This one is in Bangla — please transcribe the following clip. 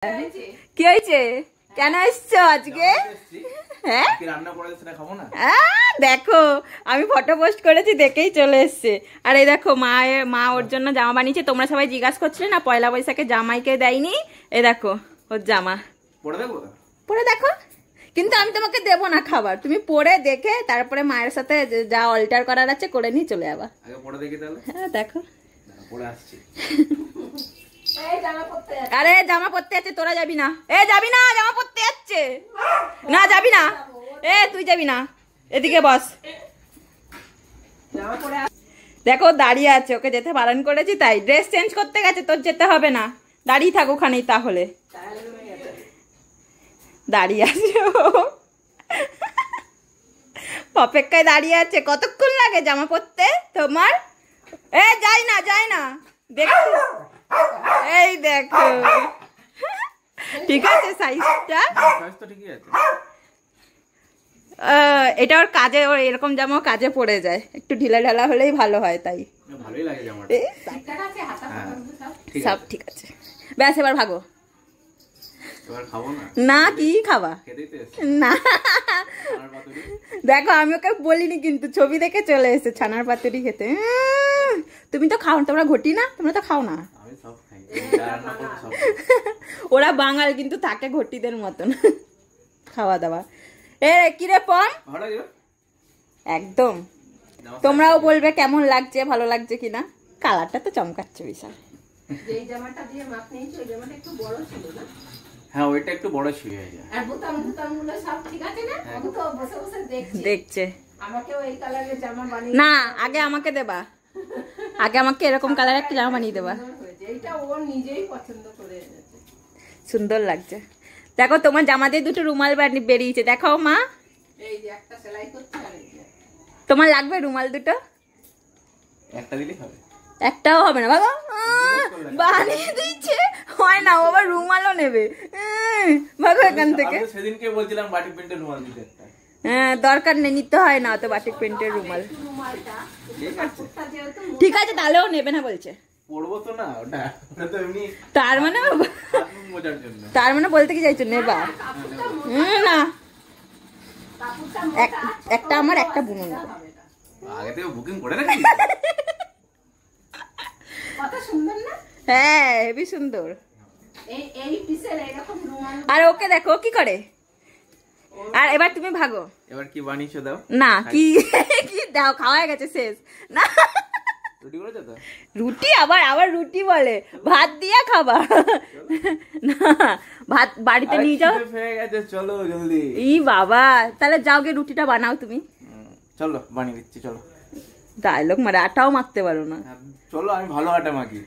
কি হয়েছে? কেন এসছো আজকে? হ্যাঁ দেখো আমি ফটো পোস্ট করেছি দেখেই চলে এসছে। আর এই দেখো মা ওর জন্য জামা বানিয়েছে। তোমরা সবাই জিজ্ঞাসা করছিলে না পয়লা বৈশাখে জামাইকে দেয়নি, এই দেখো ওর জামা পরে দেখো। কিন্তু আমি তোমাকে দেবো না খাবার, তুমি পরে দেখে তারপরে মায়ের সাথে যা অল্টার করার আছে করে নিয়ে চলে যাবা। হ্যাঁ দেখো আরে জামা পরতে যাচ্ছে, তোরা যাবি না? যাবি না? জামা পরতে যাচ্ছে না, যাবি না? তুই যাবি না? এদিকে বস। দেখো দাঁড়িয়ে আছে, ওকে যেতে বারণ করেছি তাই। ড্রেস চেঞ্জ করতে গেছে, তোর যেতে হবে না, দাঁড়িয়ে থাক ওখানেই। তাহলে দাঁড়িয়ে আছে অপেক্ষায় দাঁড়িয়ে আছে। কতক্ষণ লাগে জামা পরতে তোমার? যাই না যাই না, দেখো এই দেখো ঠিক আছে সাইজটা। এটা ওর কাজে, ওর এরকম জামা কাজে পড়ে যায়, একটু ঢিলা ঢালা হলেই ভালো হয়। তাই সব ঠিক আছে। ব্যাস এবার ভাগো। না কি খাবা? না দেখো আমি ওকে বলিনি কিন্তু ছবি দেখে চলে এসেছে ছানার পাতুরি খেতে। তুমি তো খাও, তোমরা ঘটি না, তোমরা তো খাও না। ওরা বাঙাল কিন্তু থাকে ঘটিদের মতন খাওয়া দাওয়া। কিরে পম, একদম তোমরাও বলবে কেমন লাগছে, ভালো লাগছে কিনা। কালারটা তো চমকাচ্ছে বিশাল। হ্যাঁ ওইটা একটু বড় ছিল। আর বোতামগুলো সব ঠিক আছে না? ও তো বসে বসে দেখছে। আমাকেও এই কালারের জামা বানিয়ে না, আগে আমাকে দেবা, আগে আমাকে এরকম কালার একটা জামা বানিয়ে দেবা। এইটা ও নিজেই পছন্দ করে এনেছে, সুন্দর লাগছে। দেখো তোমার জামা দিয়ে দুটো রুমাল বেরিয়েছে, দেখাও মা। এই যে একটা সেলাই করতে, আর এই যে তোমার লাগবে রুমাল দুটো? একটা দিলেই হবে। একটাও হবে না বাবা, বানিয়ে দিচ্ছে। হয় না, ও আবার রুমালও নেবে। ভাগো এখান থেকে। সেদিনকে বলছিলাম বাটিক প্রিন্টের রুমাল দিতে একটা। দরকার নেই, নিতে হয় না তো বাটিক প্রিন্টের রুমাল। ঠিক আছে তাহলেও নেবে না বলছে। পড়বো তো না ওটা, ওটা তো এমনি। তার মানে মজার জন্য। তার মানে বলতে কি চাইছো নেবা? না, একটা আমার একটা বুনো নেবে। আগে থেকে বুকিং করে রাখি। কত সুন্দর না? হ্যাঁ হেবি সুন্দর। এই পিসের এরকম রুমাল। আর ওকে দেখো কি করে। আর এবার তুমি ভাগো। এবার কি বানিয়েছো দাও? না কি কি দাও, খাওয়া গেছে শেষ। না রুটি করেছো তো? রুটি আবার রুটি বলে, ভাত দিয়া খাবা না, ভাত বাড়িতে নিয়ে যাও। হয়ে গেছে, চলো জলদি। ই বাবা, তাহলে যাও গে রুটিটা বানাও তুমি। চলো বানিয়ে দিচ্ছি, চলো। ডায়লগ মারে, আটাও মাখতে পারো না। চলো আমি ভালো আটা মাখি।